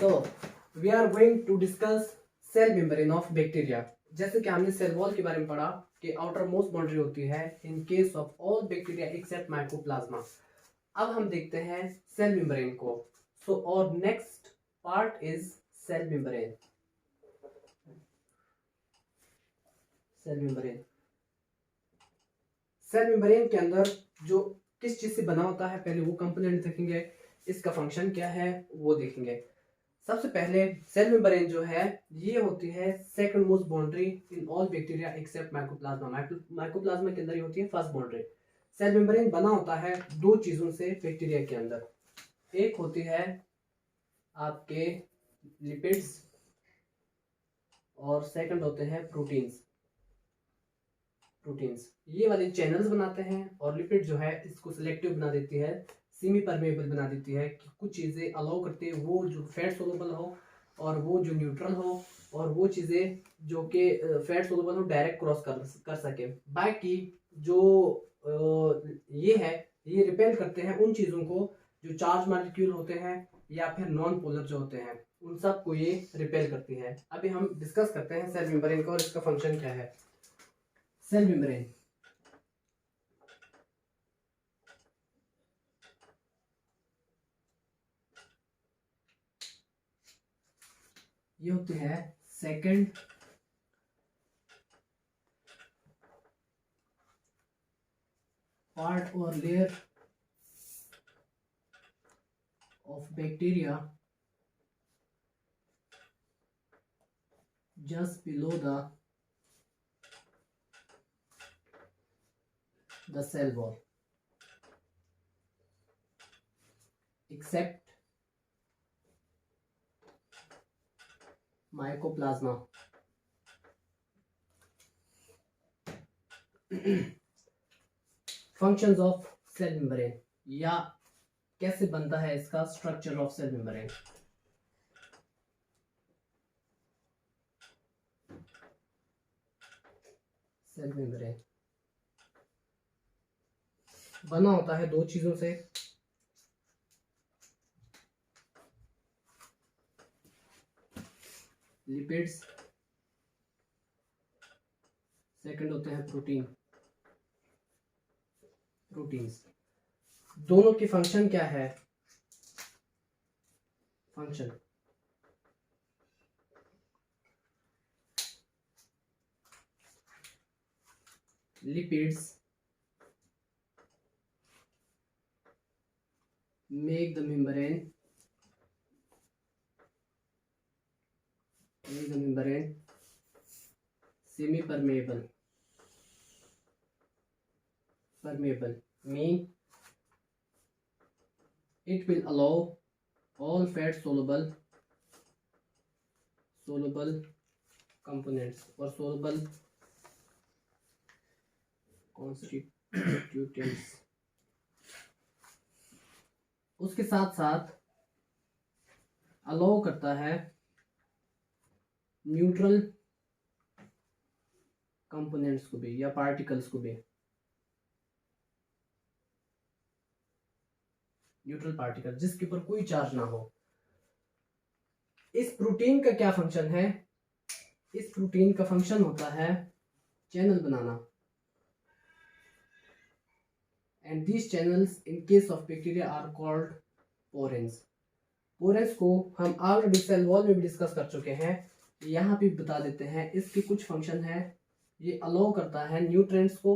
So we are going to discuss cell membrane of bacteria. जैसे कि हमने cell wall के बारे में पढ़ा कि आउटर मोस्ट बाउंड्री होती है in case of all bacteria except mycoplasma. अब हम देखते हैं सेल मेम्ब्रेन को। सो और next part is cell membrane. Cell membrane cell membrane के अंदर जो किस चीज से बना होता है पहले वो कंपोनेंट देखेंगे, इसका फंक्शन क्या है वो देखेंगे। सबसे पहले सेल मेम्ब्रेन जो है ये होती है second most boundary in all bacteria except mycoplasma. Mycoplasma के अंदर ही होती है फर्स्ट बाउंड्री। सेल मेम्ब्रेन बना होता है दो चीजों से बैक्टीरिया के अंदर। एक होती है आपके लिपिड्स और सेकंड होते हैं प्रोटीन्स। ये वाले चैनल्स बनाते हैं और लिपिड जो है इसको सिलेक्टिव बना देती है, सेमी परमेबल बना देती है कि कुछ चीज़ें अलाउ करती है वो जो फैट सोलुबल हो और वो जो न्यूट्रल हो, और वो चीज़ें जो कि फैट सोलुबल हो डायरेक्ट क्रॉस कर सके। बाकी जो ये है ये रिपेल करते हैं उन चीज़ों को जो चार्ज मॉलिक्यूल होते हैं या फिर नॉन पोलर जो होते हैं, उन सब को ये रिपेल करती है। अभी हम डिस्कस करते हैं सेल मेम्ब्रेन का और इसका फंक्शन क्या है। सेल मेम्ब्रेन ये होती है सेकंड पार्ट और layer of bacteria just below the cell wall except mycoplasma. Functions of cell membrane या कैसे बनता है इसका structure of cell membrane. Cell membrane बना होता है दो चीजों से। लिपिड्स, सेकंड होते हैं प्रोटीन्स। दोनों की फंक्शन क्या है? Function lipids make the membrane semi permeable mean it will allow all fat soluble components or soluble constituents। उसके साथ साथ अलाउ करता है न्यूट्रल कंपोनेंट्स को भी या पार्टिकल्स को भी। न्यूट्रल पार्टिकल जिसके ऊपर कोई चार्ज ना हो। इस प्रोटीन का क्या फंक्शन है? इस प्रोटीन का फंक्शन होता है channel banana. And these channels in case of bacteria are called porins। पोरेंस को हम ऑलरेडी सेल वॉल में भी डिस्कस कर चुके हैं, यहाँ भी बता देते हैं। इसके कुछ फंक्शन है। ये अलाउ करता है न्यूट्रिएंट्स को,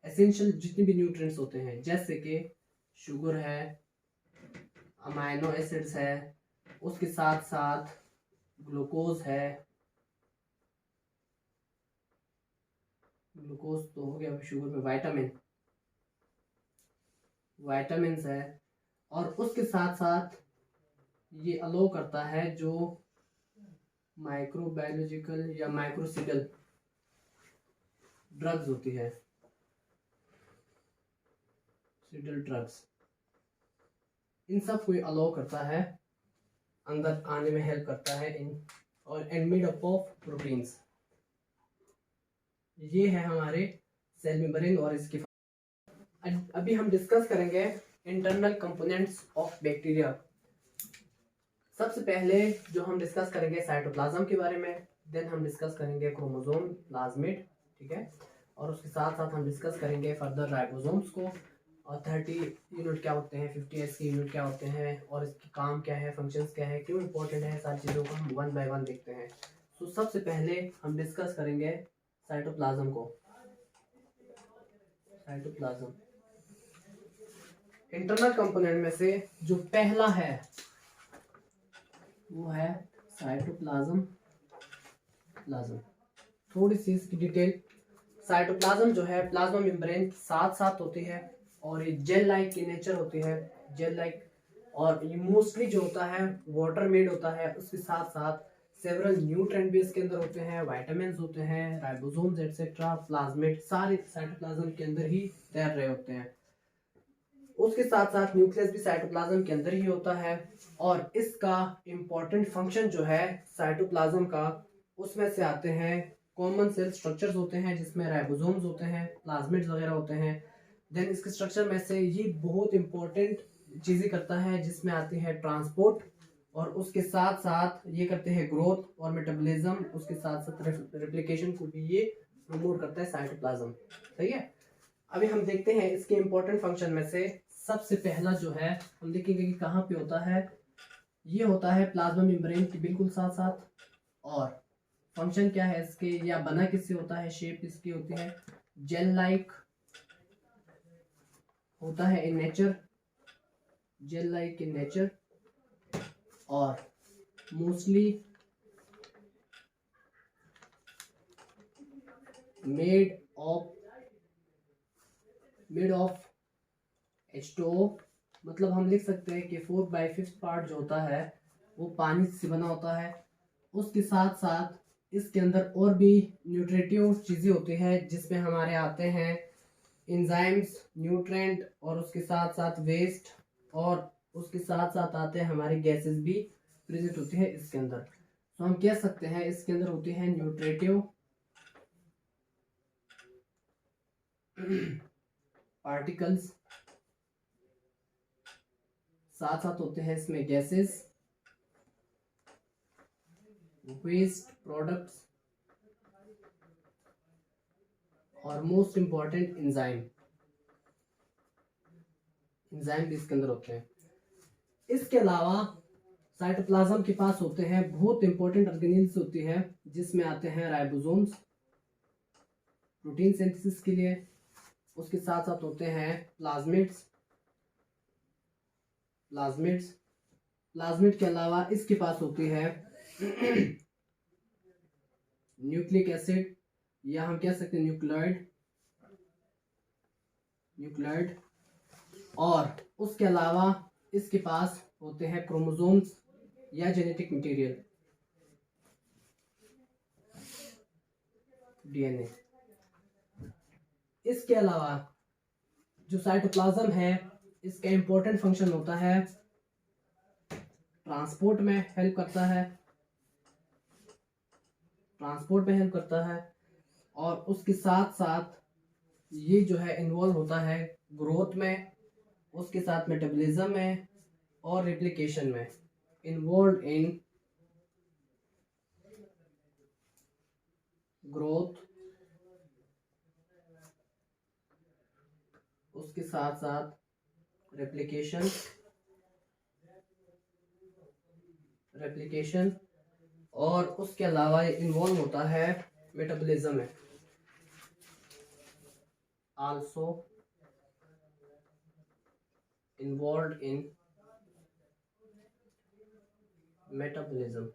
एसेंशियल जितने भी न्यूट्रिएंट्स होते हैं जैसे कि शुगर है, अमाइनो एसिड्स है, उसके साथ साथ ग्लूकोज है। ग्लूकोज तो हो गया शुगर में, विटामिन्स है, और उसके साथ साथ ये अलाउ करता है जो माइक्रोबायोलॉजिकल या माइक्रोसीडल ड्रग्स होती है, सीडल ड्रग्स, इन सब को अलाउ करता है, अंदर आने में हेल्प करता है इन और and made up of proteins. ये है हमारे सेल मेम्ब्रेन और इसकी। अभी हम डिस्कस करेंगे इंटरनल कंपोनेंट्स ऑफ बैक्टीरिया। सबसे पहले जो हम डिस्कस करेंगे साइटोप्लाज्म के बारे में, देन हम डिस्कस करेंगे क्रोमोसोम, प्लाज्मिड, ठीक है, और उसके साथ साथ हम डिस्कस करेंगे फर्दर राइबोसोम्स को, और 30 यूनिट क्या होते हैं, 50 के यूनिट क्या होते हैं, और इसके काम क्या है, फंक्शंस क्या है, क्यों इंपॉर्टेंट है, सारी चीज़ों को हम वन बाय वन देखते हैं। तो सबसे पहले हम डिस्कस करेंगे साइटोप्लाज्म को। साइटोप्लाज्म इंटरनल कंपोनेंट में से जो पहला है वो है साइटोप्लाज्म। थोड़ी सी इसकी डिटेल। साइटोप्लाज्म जो है प्लाज्मा मेम्ब्रेन साथ साथ होती है और ये जेल लाइक की नेचर होती है, जेल लाइक, और ये मोस्टली जो होता है वाटर मेड होता है। उसके साथ साथ सेवरल न्यूट्रिएंट भी इसके अंदर होते हैं, विटामिन्स होते हैं, राइबोसोम्स एटसेट्रा, प्लाज्मिड, सारे साइटोप्लाज्म के अंदर ही तैर रहे होते हैं। उसके साथ साथ न्यूक्लियस भी साइटोप्लाज्म के अंदर ही होता है, और इसका इम्पोर्टेंट फंक्शन जो है साइटोप्लाज्म का, उसमें से आते हैं कॉमन सेल स्ट्रक्चर्स होते हैं जिसमें राइबोसोम्स होते हैं, प्लाज्मिड्स वगैरह होते हैं। देन इसके स्ट्रक्चर में से ये बहुत इंपॉर्टेंट चीज़ें करता है जिसमें आती है ट्रांसपोर्ट, और उसके साथ साथ ये करते हैं ग्रोथ और मेटाबॉलिज्म, उसके साथ साथ रेप्लिकेशन को भी ये प्रमोट करता है साइटोप्लाज्म। सही है। अभी हम देखते हैं इसके इंपॉर्टेंट फंक्शन में से सबसे पहला जो है हम देखेंगे कि कहाँ पे होता है। ये होता है प्लाज्मा मेम्ब्रेन के बिल्कुल साथ साथ, और फंक्शन क्या है इसके, या बना किससे होता है, शेप इसकी होती है जेल लाइक होता है in nature, gel like in nature, और मोस्टली मेड ऑफ H2O। मतलब हम लिख सकते हैं कि 4/5 पार्ट जो होता है वो पानी से बना होता है। उसके साथ साथ इसके अंदर और भी न्यूट्रिटिव चीज़ें होती हैं जिसमें हमारे आते हैं एंजाइम्स, न्यूट्रिएंट, और उसके साथ साथ वेस्ट, और उसके साथ साथ आते हैं हमारी गैसेस भी प्रेजेंट होती है इसके अंदर। तो हम कह सकते हैं इसके अंदर होती है न्यूट्रिटिव पार्टिकल्स, साथ साथ होते हैं इसमें गैसेस, वेस्ट प्रोडक्ट्स, और मोस्ट इंपॉर्टेंट एंजाइम भी इसके अंदर होते हैं। इसके अलावा साइटोप्लाज्म के पास होते हैं बहुत इंपॉर्टेंट ऑर्गेनेल्स होती है जिसमें आते हैं राइबोसोम्स प्रोटीन सिंथेसिस के लिए। उसके साथ साथ होते हैं प्लाज्मिड्स। प्लाज्मिड के अलावा इसके पास होती है न्यूक्लिक एसिड, या हम कह सकते हैं न्यूक्लियोइड, और उसके अलावा इसके पास होते हैं क्रोमोसोम्स या जेनेटिक मटेरियल, डीएनए। इसके अलावा जो साइटोप्लाज्म है इसका इंपॉर्टेंट फंक्शन होता है ट्रांसपोर्ट में हेल्प करता है, और उसके साथ साथ ये जो है इन्वॉल्व होता है ग्रोथ में, उसके साथ मेटाबॉलिज्म में और रेप्लिकेशन में, इन्वॉल्व इन ग्रोथ, उसके साथ साथ रेप्लिकेशन, और उसके अलावा इन्वॉल्व होता है मेटाबॉलिज्म में, आल्सो इन्वॉल्व इन मेटाबॉलिज्म।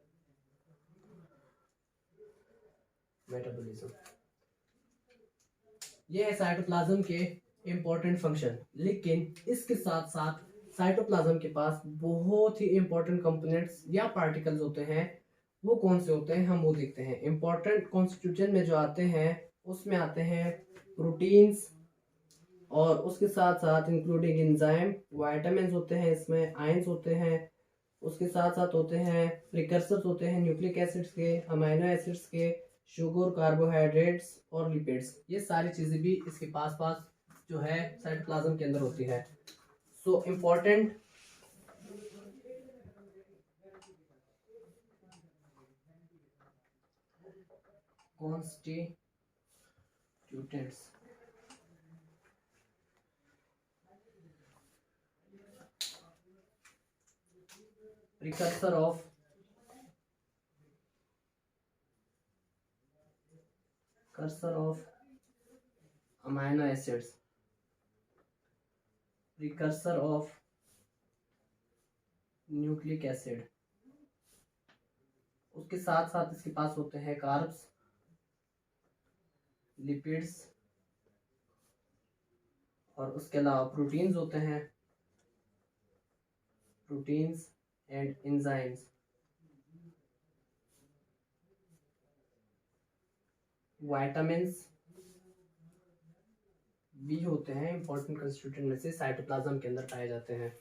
ये है साइटोप्लाज्म के इंपॉर्टेंट फंक्शन। लेकिन इसके साथ साथ साइटोप्लाज्म के पास बहुत ही इंपॉर्टेंट कंपोनेंट्स या पार्टिकल्स होते हैं। वो कौन से होते हैं हम वो देखते हैं। इंपॉर्टेंट कॉन्स्टिट्यूशन में जो आते हैं उसमें आते हैं प्रोटीन्स, और उसके साथ साथ इंक्लूडिंग एंजाइम, विटामिन्स होते हैं, इसमें आयंस होते हैं, उसके साथ साथ होते हैं प्रिकर्सर्स होते हैं न्यूक्लिक एसिड्स के, अमीनो एसिड्स के, शुगर, कार्बोहाइड्रेट्स और लिपिड्स। ये सारी चीज़ें भी इसके पास जो है साइटोप्लाज्म के अंदर होती है। So important constituents. Precursor of amino acids, precursor of nucleic acid. उसके साथ साथ इसके पास होते हैं कार्ब्स, लिपिड्स और उसके अलावा प्रोटीन्स होते हैं, प्रोटीन्स एंड एंजाइम्स। विटामिन्स भी होते हैं, इंपॉर्टेंट कंस्टिट्यूएंट में से साइटोप्लाज्म के अंदर पाए जाते हैं।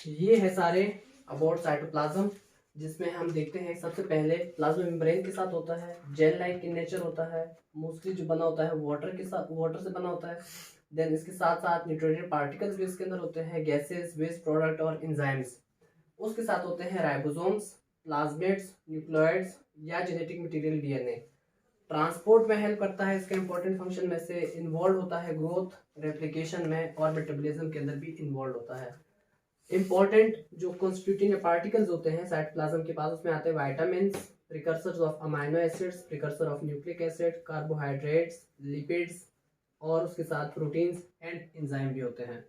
ये है सारे अबाउट साइटोप्लाज्म, जिसमें हम देखते हैं सबसे पहले प्लाज्मा मेम्ब्रेन के साथ होता है, जेल लाइक इन नेचर होता है, मोस्टली जो बना होता है वाटर से बना होता है। देन इसके साथ साथ न्यूट्रिएंट पार्टिकल्स भी इसके अंदर होते हैं, गैसेस, वेस्ट प्रोडक्ट और एंजाइम्स। उसके साथ होते हैं राइबोसोम्स, प्लाज्मिड्स, न्यूक्लियोइड्स या जेनेटिक मटेरियल डीएनए। ट्रांसपोर्ट में हेल्प करता है, इसके इंपॉर्टेंट फंक्शन में से इन्वॉल्व होता है ग्रोथ, रेप्लिकेशन में और मेटाबॉलिज्म के अंदर भी इन्वॉल्व होता है। इंपॉर्टेंट जो कॉन्स्टिट्यूटिंग पार्टिकल्स होते हैं साइटोप्लाज्म के पास, उसमें आते हैं vitamins, precursors of amino acids, precursor of nucleic acid, carbohydrates, lipids और उसके साथ प्रोटीन्स एंड एंजाइम भी होते हैं।